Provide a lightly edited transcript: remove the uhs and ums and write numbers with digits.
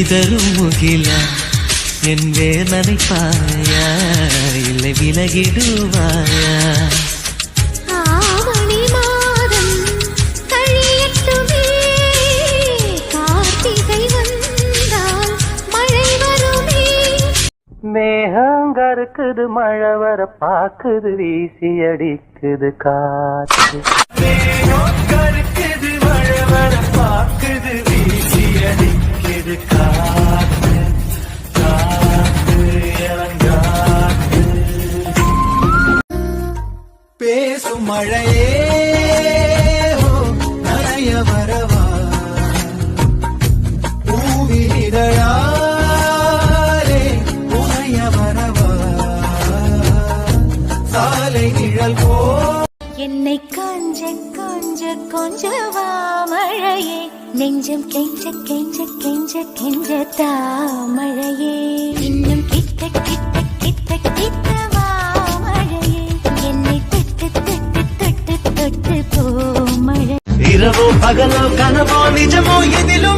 தரும் முகிலா என் வேர் நனைப்பாயா இல்லை விலகிடுவாயா ஆவணி மாதம் கழியட்டுமே கார்த்திகை வந்தால் மழை வருமே மேகங்கருக்குது மழை வர பாக்குது வீசி அடிக்குது காற்று மேகங்கருக்குது மழை வர பாக்குது வீசி அடிக்குது காற்று பேசும் மழையே நனைய வரவா பூவில் இதழாலே புனைய வரவா சாலை நிழல் போ என்னை காஞ்ச காஞ்ச கொஞ்சவா மழையே நெஞ்சம் கெஞ்ச கெஞ்ச கெஞ்ச கெஞ்ச தாமழையே இன்னும் கிட்ட கிட்ட கிட்ட கிட்டவா மழையே என்னை தொட்டு தொட்டு தொட்டு தொட்டு போ மழை இரவோ பகலோ கனவோ நிஜமோ எதிலோ